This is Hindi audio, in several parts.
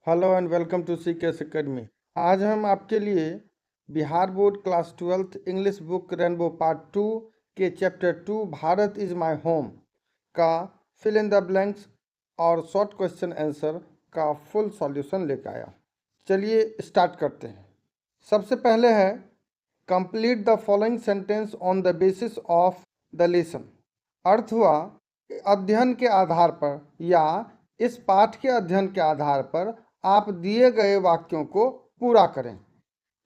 Hello and welcome to CKS academy. आज हम आपके लिए Bihar board class 12th English book rainbow part 2 के chapter 2 Bharat is my home का फिल इन द ब्लैंक्स और शॉर्ट क्वेश्चन आंसर का फुल सॉल्यूशन लेकर आया। चलिए स्टार्ट करते हैं। सबसे पहले है complete the following sentence on the basis of the lesson. अर्थ हुआ अध्ययन के आधार पर या इस पाठ के अध्ययन के आधार पर आप दिए गए वाक्यों को पूरा करें।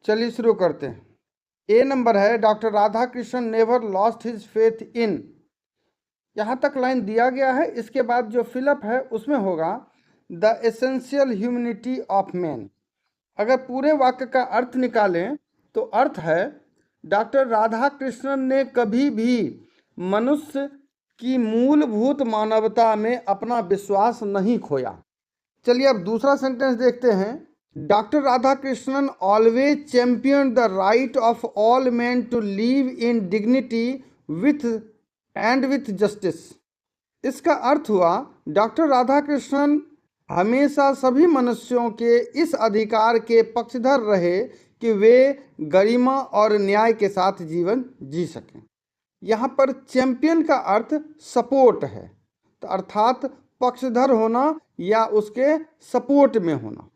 चलिए शुरू करते हैं। ए नंबर है doctor Radha Krishnan never lost his faith in. यहाँ तक लाइन दिया गया है, इसके बाद जो फिलअप है उसमें होगा the essential humanity of man. अगर पूरे वाक्य का अर्थ निकालें तो अर्थ है डॉक्टर राधा कृष्णन ने कभी भी मनुष्य की मूलभूत मानवता में अपना विश्वास नहीं खोया। चलिए अब दूसरा सेंटेंस देखते हैं। Doctor Radhakrishnan always champion the right of all man to live in dignity with justice. इसका अर्थ हुआ डॉक्टर राधा कृष्णन हमेशा सभी मनुष्यों के इस अधिकार के पक्षधर रहे कि वे गरिमा और न्याय के साथ जीवन जी सकें। यहाँ पर चैंपियन का अर्थ सपोर्ट है, तो अर्थात पक्षधर होना या उसके सपोर्ट में होना।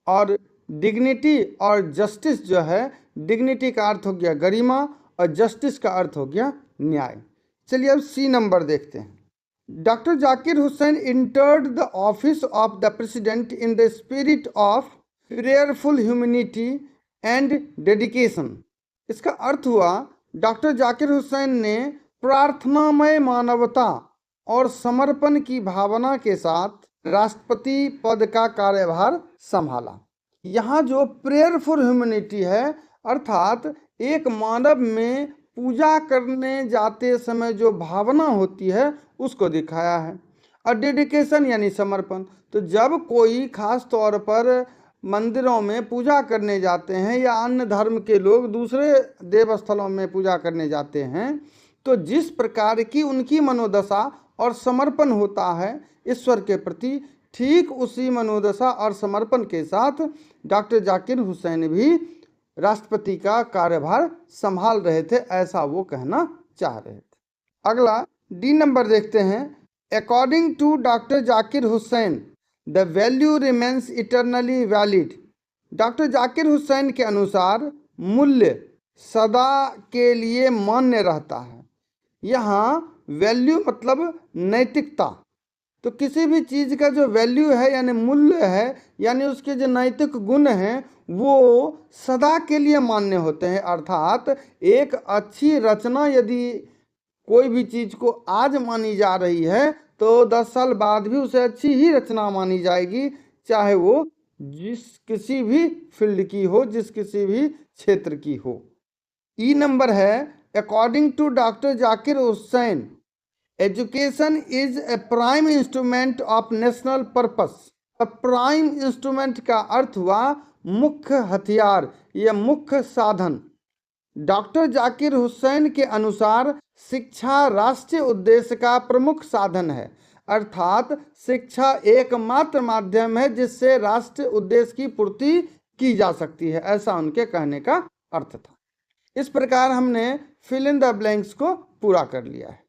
और डिग्निटी और जस्टिस जो है, डिग्निटी का अर्थ हो गया गरिमा और जस्टिस का अर्थ हो गया न्याय। चलिए अब सी नंबर देखते हैं। Doctor Zakir Hussain entered the office of the president in the spirit of prayerful humanity and dedication. इसका अर्थ हुआ डॉक्टर जाकिर हुसैन ने प्रार्थनामय मानवता और समर्पण की भावना के साथ राष्ट्रपति पद का कार्यभार संभाला। यहाँ जो प्रेयरफुल ह्यूमैनिटी है, अर्थात एक मानव में पूजा करने जाते समय जो भावना होती है उसको दिखाया है। और डेडिकेशन यानी समर्पण। तो जब कोई खास तौर पर मंदिरों में पूजा करने जाते हैं या अन्य धर्म के लोग दूसरे देव स्थलों में पूजा करने जाते हैं, तो जिस प्रकार की उनकी मनोदशा और समर्पण होता है ईश्वर के प्रति, ठीक उसी मनोदशा और समर्पण के साथ डॉक्टर जाकिर हुसैन भी राष्ट्रपति का कार्यभार संभाल रहे थे, ऐसा वो कहना चाह रहे थे। अगला डी नंबर देखते हैं। According to doctor Zakir Hussain the value remains eternally valid. Doctor Zakir Hussain के अनुसार मूल्य सदा के लिए मान्य रहता है। यहाँ वैल्यू मतलब नैतिकता। तो किसी भी चीज़ का जो वैल्यू है यानी मूल्य है, यानी उसके जो नैतिक गुण हैं वो सदा के लिए मान्य होते हैं। अर्थात एक अच्छी रचना यदि कोई भी चीज़ को आज मानी जा रही है तो 10 साल बाद भी उसे अच्छी ही रचना मानी जाएगी, चाहे वो जिस किसी भी फील्ड की हो, जिस किसी भी क्षेत्र की हो। ई नंबर है according to doctor Zakir Hussain education is a prime instrument of national purpose. Prime instrument का अर्थ हुआ मुख्य हथियार या मुख्य साधन। डॉक्टर जाकिर हुसैन के अनुसार शिक्षा राष्ट्रीय उद्देश्य का प्रमुख साधन है। अर्थात शिक्षा एकमात्र माध्यम है जिससे राष्ट्रीय उद्देश्य की पूर्ति की जा सकती है, ऐसा उनके कहने का अर्थ था। इस प्रकार हमने फिल इन द ब्लैंक्स को पूरा कर लिया है।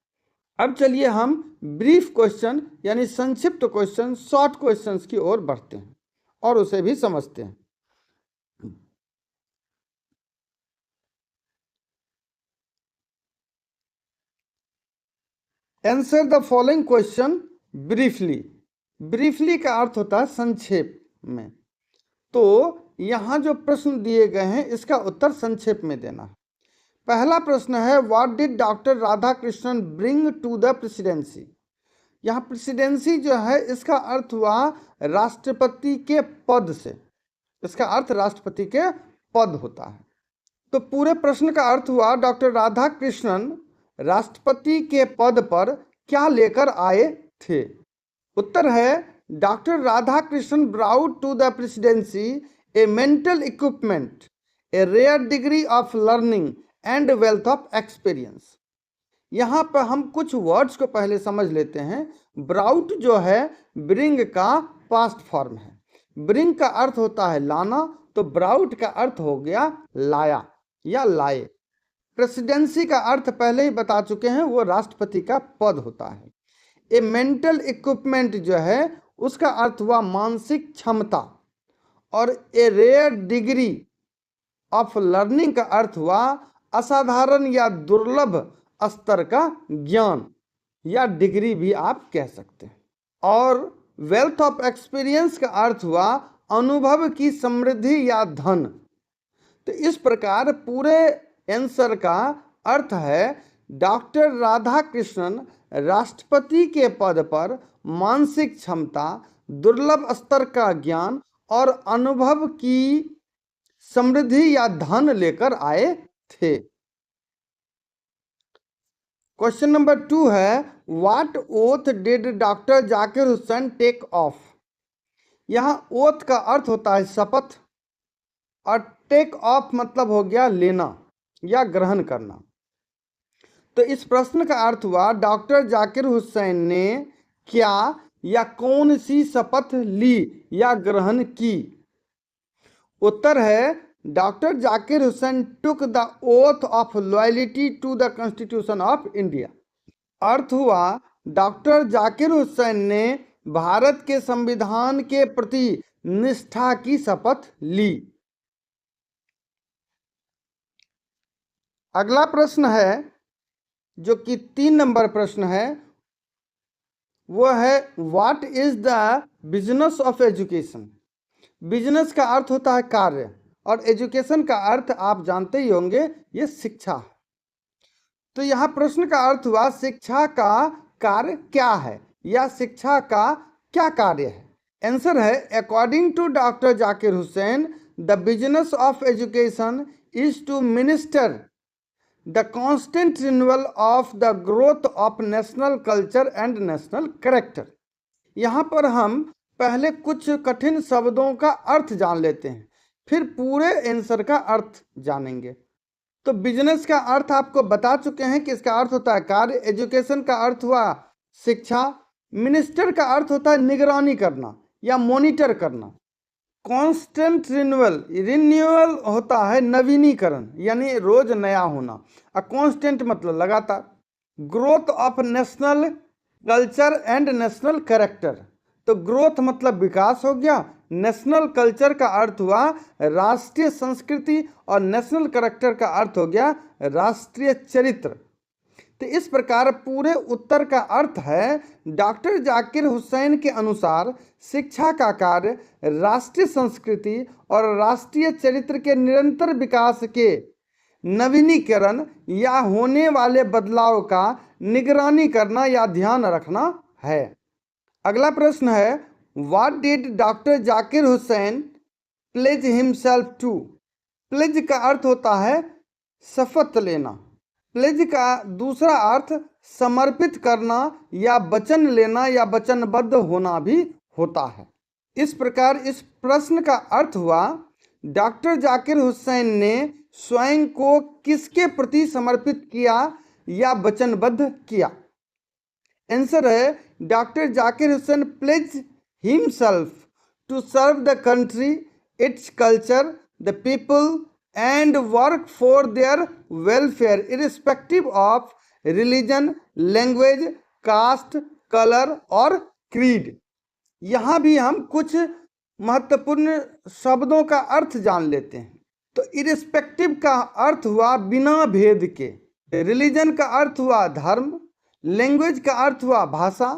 अब चलिए हम ब्रीफ क्वेश्चन यानी संक्षिप्त क्वेश्चन, शॉर्ट क्वेश्चंस की ओर बढ़ते हैं और उसे भी समझते हैं। Answer the following question briefly. Briefly का अर्थ होता है संक्षेप में। तो यहाँ जो प्रश्न दिए गए हैं इसका उत्तर संक्षेप में देना है। पहला प्रश्न है what did doctor Radhakrishnan bring to the presidency. यहाँ प्रेसिडेंसी जो है इसका अर्थ हुआ राष्ट्रपति के पद से। इसका अर्थ राष्ट्रपति के पद होता है। तो पूरे प्रश्न का अर्थ हुआ डॉक्टर राधा कृष्णन राष्ट्रपति के पद पर क्या लेकर आए थे। उत्तर है doctor Radhakrishnan brought to the presidency a mental equipment, a rare degree of learning and wealth of experience. यहाँ पर हम कुछ वर्ड्स को पहले समझ लेते हैं। ब्राउट जो है ब्रिंग का पास्ट फॉर्म है। ब्रिंग का अर्थ होता है लाना, तो ब्राउट का अर्थ हो गया लाया या लाए। प्रेसिडेंसी का अर्थ पहले ही बता चुके हैं, वो राष्ट्रपति का पद होता है। ए मेंटल इक्विपमेंट जो है उसका अर्थ हुआ मानसिक क्षमता, और a rare degree of learning का अर्थ हुआ असाधारण या दुर्लभ स्तर का ज्ञान या डिग्री भी आप कह सकते हैं। और वेल्थ ऑफ एक्सपीरियंस का अर्थ हुआ अनुभव की समृद्धि या धन। तो इस प्रकार पूरे आंसर का अर्थ है डॉक्टर राधाकृष्णन राष्ट्रपति के पद पर मानसिक क्षमता, दुर्लभ स्तर का ज्ञान और अनुभव की समृद्धि या धन लेकर आए थे। क्वेश्चन नंबर 2 है what oath did doctor Zakir Hussain take off. यहाँ ओथ का अर्थ होता है शपथ, और टेक ऑफ मतलब हो गया लेना या ग्रहण करना। तो इस प्रश्न का अर्थ हुआ डॉक्टर जाकिर हुसैन ने क्या या कौन सी शपथ ली या ग्रहण की। उत्तर है doctor Zakir Hussain took the oath of loyalty to the constitution of India. अर्थ हुआ डॉक्टर जाकिर हुसैन ने भारत के संविधान के प्रति निष्ठा की शपथ ली। अगला प्रश्न है जो कि 3 नंबर प्रश्न है, वो है what is the business of education. Business का अर्थ होता है कार्य, और एजुकेशन का अर्थ आप जानते ही होंगे ये शिक्षा। तो यहाँ प्रश्न का अर्थ हुआ शिक्षा का कार्य क्या है या शिक्षा का क्या कार्य है। आंसर है according to doctor Zakir Hussain the business of education is to minister the constant renewal of the growth of national culture and national character. यहाँ पर हम पहले कुछ कठिन शब्दों का अर्थ जान लेते हैं, फिर पूरे आंसर का अर्थ जानेंगे। तो बिजनेस का अर्थ आपको बता चुके हैं कि इसका अर्थ होता है कार्य, एजुकेशन का अर्थ हुआ शिक्षा, मिनिस्टर का अर्थ होता है निगरानी करना या मॉनिटर करना, कांस्टेंट रिन्यूअल होता है नवीनीकरण यानी रोज नया होना, और कांस्टेंट मतलब लगातार। Growth of national culture and national character, तो ग्रोथ मतलब विकास हो गया, नेशनल कल्चर का अर्थ हुआ राष्ट्रीय संस्कृति, और नेशनल कैरेक्टर का अर्थ हो गया राष्ट्रीय चरित्र। तो इस प्रकार पूरे उत्तर का अर्थ है डॉक्टर जाकिर हुसैन के अनुसार शिक्षा का कार्य राष्ट्रीय संस्कृति और राष्ट्रीय चरित्र के निरंतर विकास के नवीनीकरण या होने वाले बदलाव का निगरानी करना या ध्यान रखना है। अगला प्रश्न है what did doctor Zakir Hussain pledge himself to. Pledge का अर्थ होता है शपथ लेना। प्लेज का दूसरा अर्थ समर्पित करना या वचन लेना या वचनबद्ध होना भी होता है। इस प्रकार इस प्रश्न का अर्थ हुआ डॉक्टर जाकिर हुसैन ने स्वयं को किसके प्रति समर्पित किया या वचनबद्ध किया। आंसर है doctor Zakir Hussain pledge himself to serve the country, its culture, the people and work for their welfare irrespective of religion, language, caste, color और creed। यहाँ भी हम कुछ महत्वपूर्ण शब्दों का अर्थ जान लेते हैं। तो इरिस्पेक्टिव का अर्थ हुआ बिना भेद के, रिलीजन का अर्थ हुआ धर्म, लैंग्वेज का अर्थ हुआ भाषा,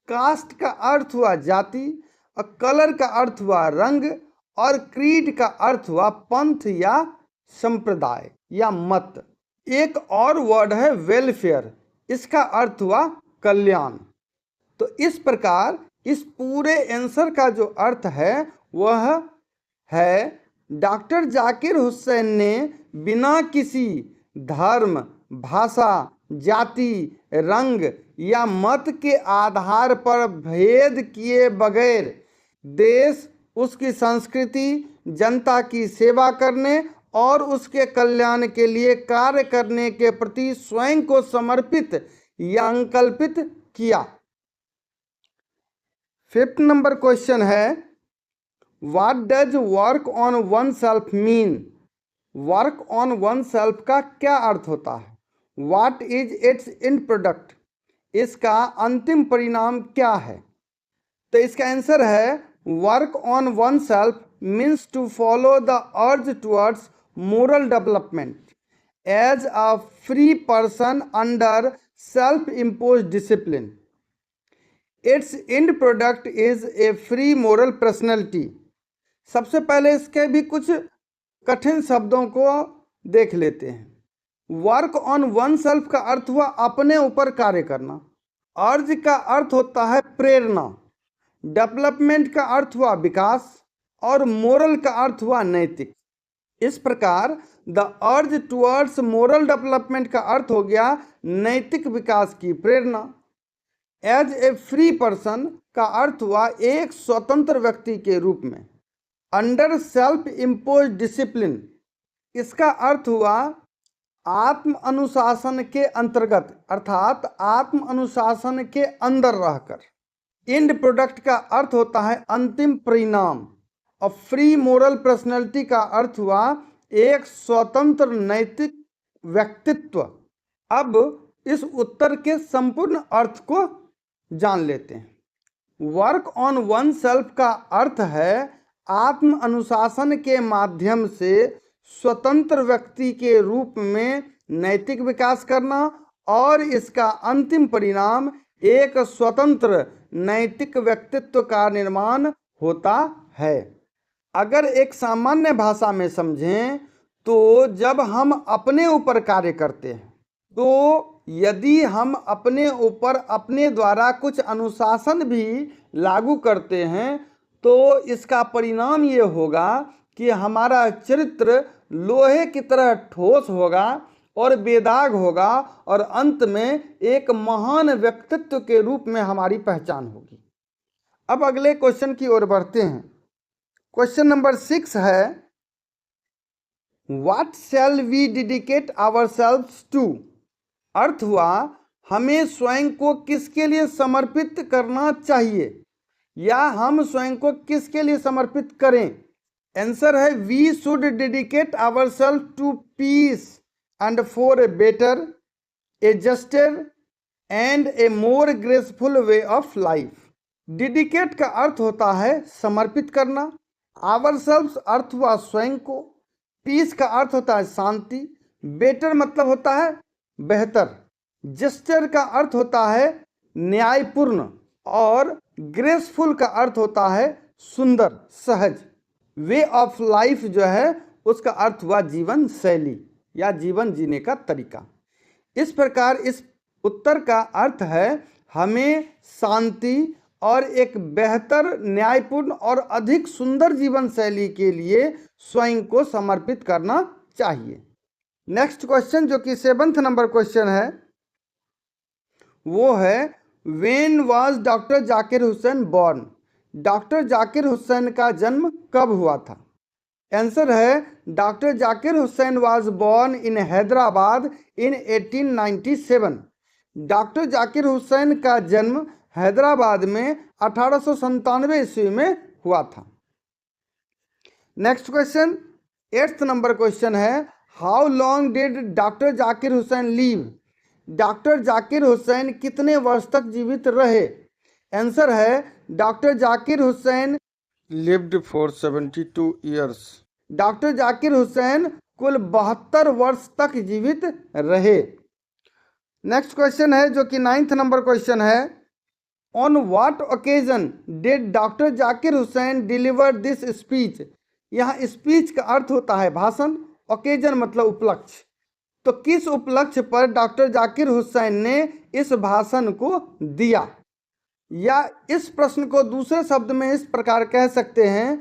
कास्ट का अर्थ हुआ जाति, और कलर का अर्थ हुआ रंग, और क्रीड का अर्थ हुआ पंथ या संप्रदाय या मत। एक और वर्ड है वेलफेयर, इसका अर्थ हुआ कल्याण। तो इस प्रकार इस पूरे आंसर का जो अर्थ है वह है डॉक्टर जाकिर हुसैन ने बिना किसी धर्म, भाषा, जाति, रंग या मत के आधार पर भेद किए बगैर देश, उसकी संस्कृति, जनता की सेवा करने और उसके कल्याण के लिए कार्य करने के प्रति स्वयं को समर्पित या संकल्पित किया। 5th नंबर क्वेश्चन है what does work on oneself mean? Work on oneself का क्या अर्थ होता है? What is its end product? इसका अंतिम परिणाम क्या है? तो इसका आंसर है work on oneself means to follow the urge towards moral development as a free person under self imposed discipline. Its end product is a free moral personality. सबसे पहले इसके भी कुछ कठिन शब्दों को देख लेते हैं. वर्क ऑन वन सेल्फ का अर्थ हुआ अपने ऊपर कार्य करना. अर्ज का अर्थ होता है प्रेरणा. डेवलपमेंट का अर्थ हुआ विकास. और मोरल का अर्थ हुआ नैतिक. इस प्रकार the urge towards moral development का अर्थ हो गया नैतिक विकास की प्रेरणा. एज ए फ्री पर्सन का अर्थ हुआ एक स्वतंत्र व्यक्ति के रूप में. अंडर सेल्फ इम्पोज डिसिप्लिन, इसका अर्थ हुआ आत्म अनुशासन के अंतर्गत अर्थात आत्म अनुशासन के अंदर रहकर. एंड प्रोडक्ट का अर्थ होता है अंतिम परिणाम. और फ्री मोरल पर्सनैलिटी का अर्थ हुआ एक स्वतंत्र नैतिक व्यक्तित्व. अब इस उत्तर के संपूर्ण अर्थ को जान लेते हैं. वर्क ऑन वन सेल्फ का अर्थ है आत्म अनुशासन के माध्यम से स्वतंत्र व्यक्ति के रूप में नैतिक विकास करना और इसका अंतिम परिणाम एक स्वतंत्र नैतिक व्यक्तित्व का निर्माण होता है. अगर एक सामान्य भाषा में समझें तो जब हम अपने ऊपर कार्य करते हैं तो यदि हम अपने ऊपर अपने द्वारा कुछ अनुशासन भी लागू करते हैं तो इसका परिणाम ये होगा कि हमारा चरित्र लोहे की तरह ठोस होगा और बेदाग होगा और अंत में एक महान व्यक्तित्व के रूप में हमारी पहचान होगी. अब अगले क्वेश्चन की ओर बढ़ते हैं. क्वेश्चन नंबर 6 है what shall we dedicate ourselves to? अर्थ हुआ हमें स्वयं को किसके लिए समर्पित करना चाहिए या हम स्वयं को किसके लिए समर्पित करें. आंसर है we should dedicate ourselves to peace and for a better, a juster and a more graceful way of life. Dedicate का अर्थ होता है समर्पित करना. आवरसेल्व्स अर्थ हुआ स्वयं को. पीस का अर्थ होता है शांति. बेटर मतलब होता है बेहतर. जस्टर का अर्थ होता है न्यायपूर्ण. और ग्रेसफुल का अर्थ होता है सुंदर सहज. वे ऑफ लाइफ जो है उसका अर्थ हुआ जीवन शैली या जीवन जीने का तरीका. इस प्रकार इस उत्तर का अर्थ है हमें शांति और एक बेहतर न्यायपूर्ण और अधिक सुंदर जीवन शैली के लिए स्वयं को समर्पित करना चाहिए. नेक्स्ट क्वेश्चन जो कि 7th नंबर क्वेश्चन है वो है when was doctor Zakir Hussain born? Doctor Zakir Hussain का जन्म कब हुआ था? आंसर है doctor Zakir Hussain was born in Hyderabad in 1897. Doctor Zakir Hussain का जन्म हैदराबाद में 1897 ईस्वी में हुआ था. Next question 8th number question है how long did doctor Zakir Hussain live? Doctor Zakir Hussain कितने वर्ष तक जीवित रहे? आंसर है doctor Zakir Hussain lived for 72 years. Doctor Zakir Hussain कुल 72 वर्ष तक जीवित रहे. नेक्स्ट क्वेश्चन है जो कि 9th नंबर क्वेश्चन है on what occasion did doctor Zakir Hussain deliver this speech? यहाँ स्पीच का अर्थ होता है भाषण. ओकेजन मतलब उपलक्ष्य. तो किस उपलक्ष्य पर डॉक्टर जाकिर हुसैन ने इस भाषण को दिया? या इस प्रश्न को दूसरे शब्द में इस प्रकार कह सकते हैं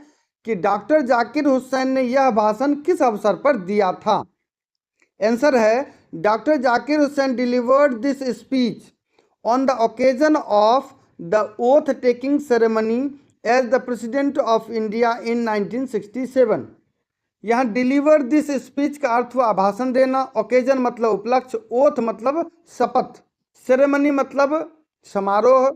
कि डॉक्टर जाकिर हुसैन ने यह भाषण किस अवसर पर दिया था? आंसर है doctor Zakir Hussain delivered this speech on the occasion of the oath taking ceremony as the president of India in 1967. यहाँ डिलीवर दिस स्पीच का अर्थ हुआ भाषण देना. ओकेजन मतलब उपलक्ष्य. ओथ मतलब शपथ. सेरेमनी मतलब समारोह.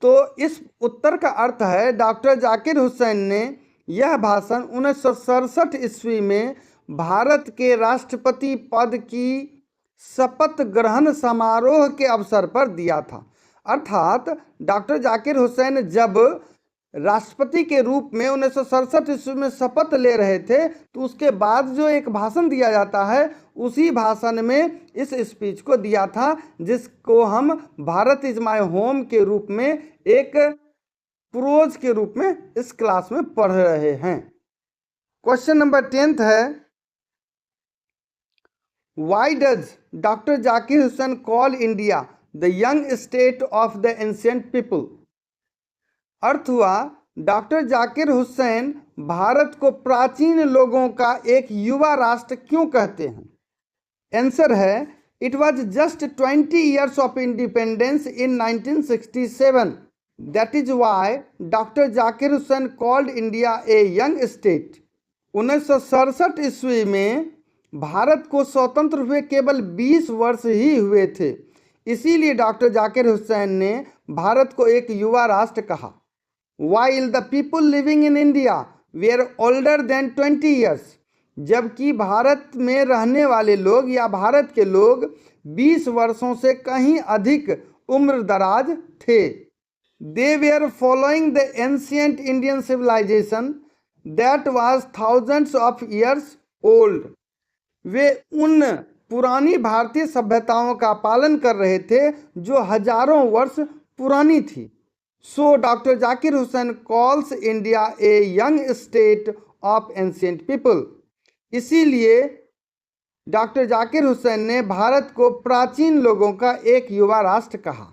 तो इस उत्तर का अर्थ है डॉक्टर जाकिर हुसैन ने यह भाषण 1967 ईस्वी में भारत के राष्ट्रपति पद की शपथ ग्रहण समारोह के अवसर पर दिया था। अर्थात डॉक्टर जाकिर हुसैन जब राष्ट्रपति के रूप में 1967 ईस्वी में शपथ ले रहे थे, तो उसके बाद जो एक भाषण दिया जाता है, उसी भाषण में इस स्पीच को दिया था, जिसको हम भारत इज माय होम के रूप में एक प्रोज के रूप में इस क्लास में पढ़ रहे हैं। क्वेश्चन नंबर 10 है, why does doctor Zakir Hussain call India the young state of the ancient people? अर्थ हुआ, डॉक्टर जाकिर हुसैन भारत को प्राचीन लोगों का एक युवा राष्ट्र क्यों कहते हैं? आंसर है, it was just 20 years of independence in 1967। That is why doctor Zakir Hussain called India a young state. 1967 ईस्वी में भारत को स्वतंत्र हुए केवल 20 वर्ष ही हुए थे, इसीलिए डॉक्टर जाकिर हुसैन ने भारत को एक युवा राष्ट्र कहा। While the people living in India were older than 20 years, जबकि भारत में रहने वाले लोग या भारत के लोग 20 वर्षों से कहीं अधिक उम्र दराज थे। They were following the ancient Indian civilization that was thousands of years old. वे उन पुरानी भारतीय सभ्यताओं का पालन कर रहे थे जो हजारों वर्ष पुरानी थी। So Dr. Zakir Hussain calls India a young state of ancient people. इसीलिए डॉक्टर जाकिर हुसैन ने भारत को प्राचीन लोगों का एक युवा राष्ट्र कहा।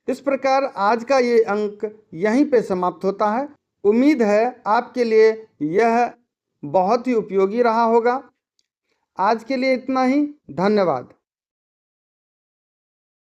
इस प्रकार आज का ये अंक यहीं पे समाप्त होता है। उम्मीद है आपके लिए यह बहुत ही उपयोगी रहा होगा। आज के लिए इतना ही। धन्यवाद।